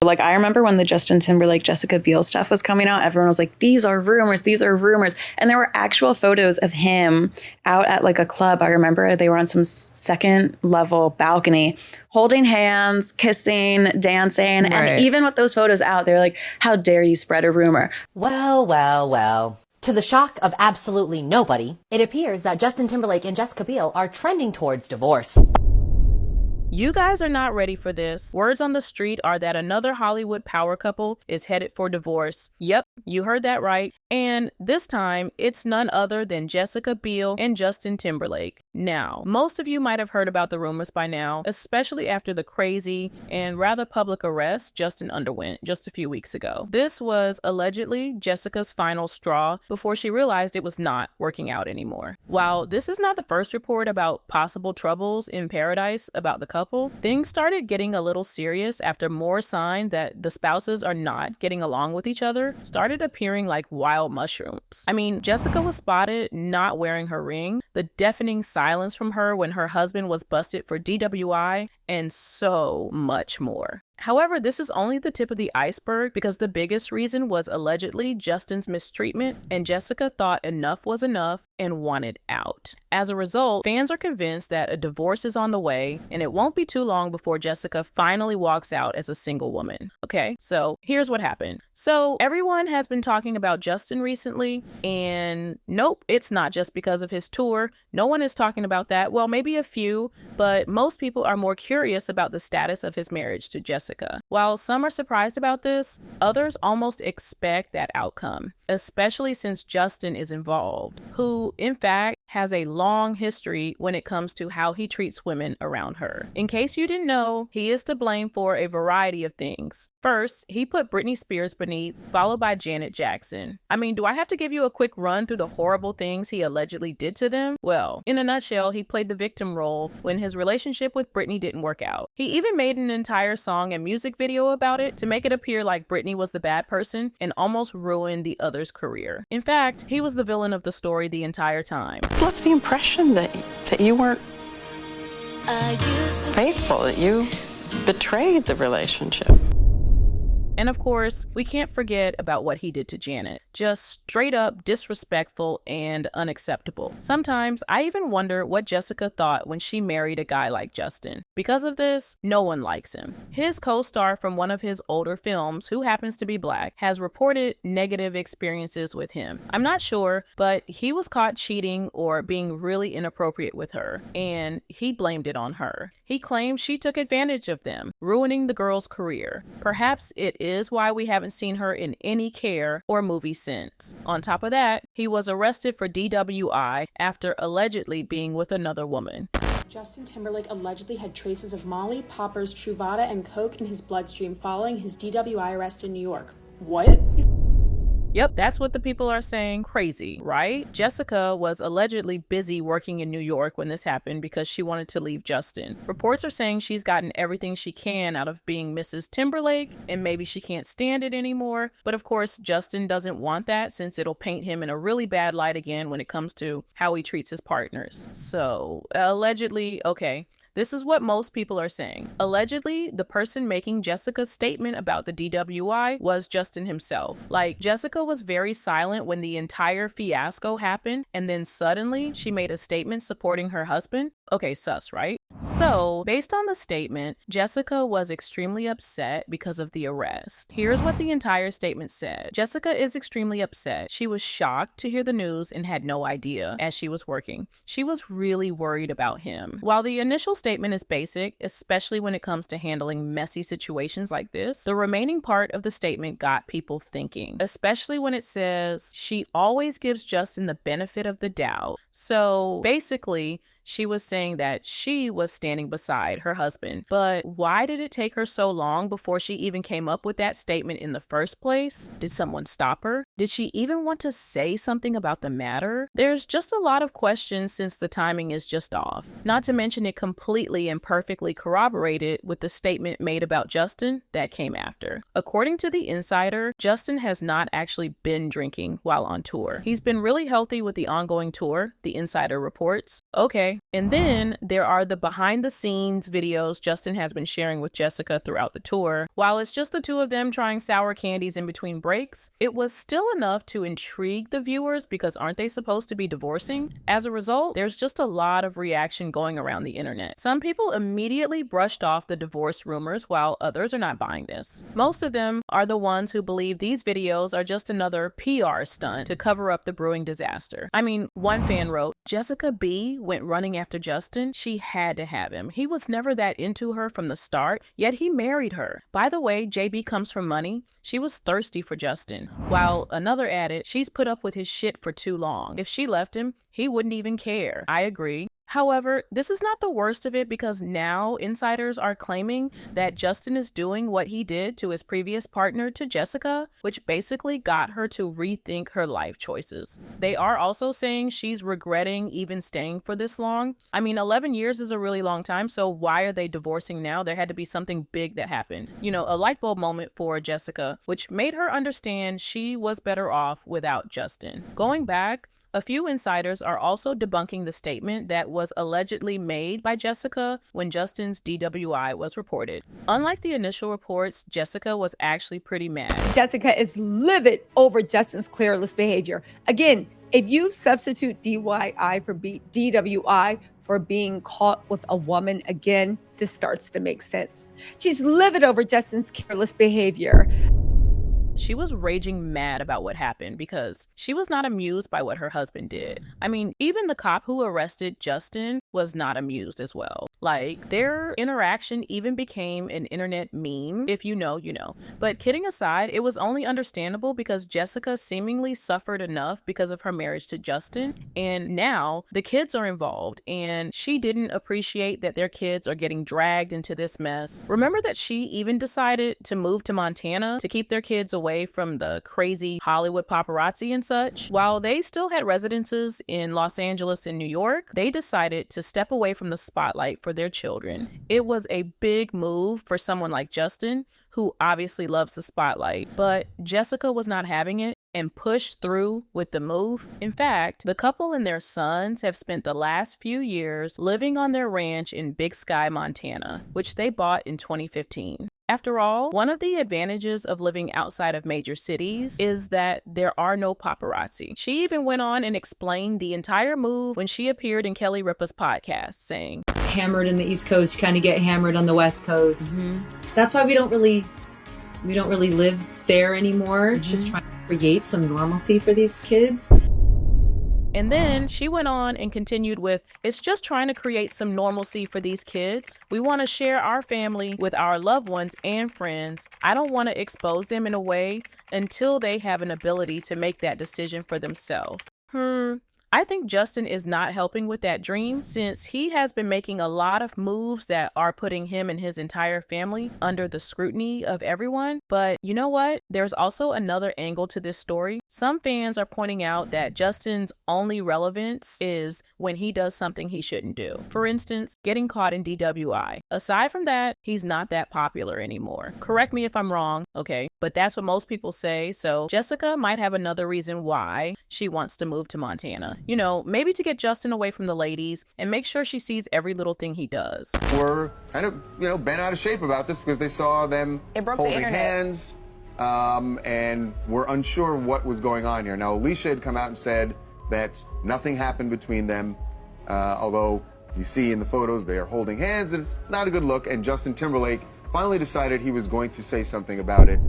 Like, I remember when the Justin Timberlake, Jessica Biel stuff was coming out, everyone was like, these are rumors, these are rumors. And there were actual photos of him out at like a club. I remember they were on some second level balcony, holding hands, kissing, dancing. Right. And even with those photos out, they were like, how dare you spread a rumor? Well, well, well. To the shock of absolutely nobody, it appears that Justin Timberlake and Jessica Biel are trending towards divorce. You guys are not ready for this. Words on the street are that another Hollywood power couple is headed for divorce. Yep, you heard that right. And this time, it's none other than Jessica Biel and Justin Timberlake. Now, most of you might have heard about the rumors by now, especially after the crazy and rather public arrest Justin underwent just a few weeks ago. This was allegedly Jessica's final straw before she realized it was not working out anymore. While this is not the first report about possible troubles in paradise about the couple, things started getting a little serious after more signs that the spouses are not getting along with each other started appearing like wild mushrooms. I mean, Jessica was spotted not wearing her ring, the deafening silence from her when her husband was busted for DWI, and so much more. However, this is only the tip of the iceberg because the biggest reason was allegedly Justin's mistreatment, and Jessica thought enough was enough and wanted out. As a result, fans are convinced that a divorce is on the way, and it won't be too long before Jessica finally walks out as a single woman. Okay, so here's what happened. So everyone has been talking about Justin recently, and nope, it's not just because of his tour. No one is talking about that. Well, maybe a few, but most people are more curious about the status of his marriage to Jessica. While some are surprised about this, others almost expect that outcome, especially since Justin is involved, who, in fact, has a long history when it comes to how he treats women around her. In case you didn't know, he is to blame for a variety of things. First, he put Britney Spears beneath, followed by Janet Jackson. I mean, do I have to give you a quick run through the horrible things he allegedly did to them? Well, in a nutshell, he played the victim role when his relationship with Britney didn't work out. He even made an entire song and music video about it to make it appear like Britney was the bad person and almost ruined the other's career. In fact, he was the villain of the story the entire time. It left the impression that you weren't faithful, that you betrayed the relationship. And of course, we can't forget about what he did to Janet. Just straight up disrespectful and unacceptable. Sometimes I even wonder what Jessica thought when she married a guy like Justin. Because of this, no one likes him. His co-star from one of his older films, who happens to be black, has reported negative experiences with him. I'm not sure, but he was caught cheating or being really inappropriate with her, and he blamed it on her. He claimed she took advantage of them, ruining the girl's career. Perhaps it is why we haven't seen her in any Care or movie since. On top of that, he was arrested for DWI after allegedly being with another woman. Justin Timberlake allegedly had traces of Molly, poppers, Truvada, and coke in his bloodstream following his DWI arrest in New York. What? Yep, that's what the people are saying. Crazy, right? Jessica was allegedly busy working in New York when this happened because she wanted to leave Justin. Reports are saying she's gotten everything she can out of being Mrs. Timberlake, and maybe she can't stand it anymore. But of course, Justin doesn't want that since it'll paint him in a really bad light again when it comes to how he treats his partners. So, allegedly, okay. This is what most people are saying. Allegedly, the person making Jessica's statement about the DWI was Justin himself. Like, Jessica was very silent when the entire fiasco happened, and then suddenly she made a statement supporting her husband. Okay, sus, right? So, based on the statement, Jessica was extremely upset because of the arrest. Here's what the entire statement said. Jessica is extremely upset. She was shocked to hear the news and had no idea as she was working. She was really worried about him. While the initial statement is basic, especially when it comes to handling messy situations like this, the remaining part of the statement got people thinking, especially when it says she always gives Justin the benefit of the doubt. So basically, she was saying that she was standing beside her husband. But why did it take her so long before she even came up with that statement in the first place? Did someone stop her? Did she even want to say something about the matter? There's just a lot of questions since the timing is just off. Not to mention it completely and perfectly corroborated with the statement made about Justin that came after. According to The Insider, Justin has not actually been drinking while on tour. He's been really healthy with the ongoing tour, The Insider reports. Okay. And then there are the behind the scenes videos Justin has been sharing with Jessica throughout the tour. While it's just the two of them trying sour candies in between breaks, it was still enough to intrigue the viewers because aren't they supposed to be divorcing? As a result, there's just a lot of reaction going around the internet. Some people immediately brushed off the divorce rumors while others are not buying this. Most of them are the ones who believe these videos are just another PR stunt to cover up the brewing disaster. I mean, one fan wrote, Jessica B went running after Justin. She had to have him. He was never that into her from the start, yet he married her. By the way, JB comes from money. She was thirsty for Justin. While another added, she's put up with his shit for too long. If she left him, he wouldn't even care. I agree. However, this is not the worst of it because now insiders are claiming that Justin is doing what he did to his previous partner to Jessica, which basically got her to rethink her life choices. They are also saying she's regretting even staying for this long. I mean, 11 years is a really long time, so why are they divorcing now? There had to be something big that happened. You know, a light bulb moment for Jessica, which made her understand she was better off without Justin. Going back, a few insiders are also debunking the statement that was allegedly made by Jessica when Justin's DWI was reported. Unlike the initial reports, Jessica was actually pretty mad. Jessica is livid over Justin's careless behavior. Again, if you substitute DUI for DWI for being caught with a woman again, this starts to make sense. She's livid over Justin's careless behavior. She was raging mad about what happened because she was not amused by what her husband did. I mean, even the cop who arrested Justin was not amused as well. Like, their interaction even became an internet meme. If you know, you know. But kidding aside, it was only understandable because Jessica seemingly suffered enough because of her marriage to Justin. And now the kids are involved and she didn't appreciate that their kids are getting dragged into this mess. Remember that she even decided to move to Montana to keep their kids away from the crazy Hollywood paparazzi and such. While they still had residences in Los Angeles and New York, they decided to step away from the spotlight for their children. It was a big move for someone like Justin, who obviously loves the spotlight, but Jessica was not having it and pushed through with the move. In fact, the couple and their sons have spent the last few years living on their ranch in Big Sky, Montana, which they bought in 2015. After all, one of the advantages of living outside of major cities is that there are no paparazzi. She even went on and explained the entire move when she appeared in Kelly Ripa's podcast, saying, hammered in the East Coast, you kind of get hammered on the West Coast. That's why we don't really live there anymore. Just trying to create some normalcy for these kids. And then she went on and continued with, it's just trying to create some normalcy for these kids. We want to share our family with our loved ones and friends. I don't want to expose them in a way until they have an ability to make that decision for themselves. I think Justin is not helping with that dream since he has been making a lot of moves that are putting him and his entire family under the scrutiny of everyone. But you know what? There's also another angle to this story. Some fans are pointing out that Justin's only relevance is when he does something he shouldn't do. For instance, getting caught in DWI. Aside from that, he's not that popular anymore. Correct me if I'm wrong, okay? But that's what most people say. So Jessica might have another reason why she wants to move to Montana. You know, maybe to get Justin away from the ladies and make sure she sees every little thing he does. Were kind of, bent out of shape about this because they saw them holding hands and were unsure what was going on here. Now, Alicia had come out and said that nothing happened between them, although you see in the photos they are holding hands and it's not a good look. And Justin Timberlake finally decided he was going to say something about it.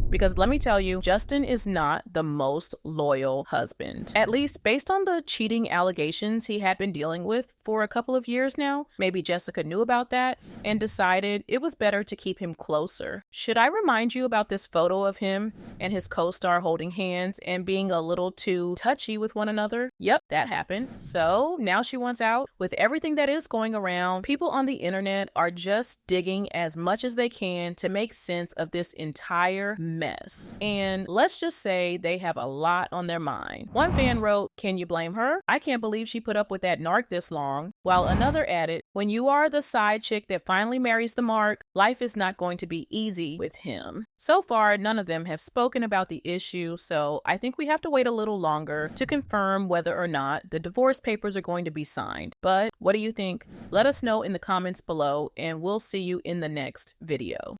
Because let me tell you, Justin is not the most loyal husband. At least based on the cheating allegations he had been dealing with for a couple of years now. Maybe Jessica knew about that and decided it was better to keep him closer. Should I remind you about this photo of him and his co-star holding hands and being a little too touchy with one another? Yep, that happened. So now she wants out. With everything that is going around, people on the internet are just digging as much as they can to make sense of this entire mess. And let's just say they have a lot on their mind. One fan wrote, "Can you blame her? I can't believe she put up with that narc this long." While another added, "When you are the side chick that finally marries the mark, life is not going to be easy with him." So far, none of them have spoken about the issue, so I think we have to wait a little longer to confirm whether or not the divorce papers are going to be signed. But what do you think? Let us know in the comments below, and we'll see you in the next video.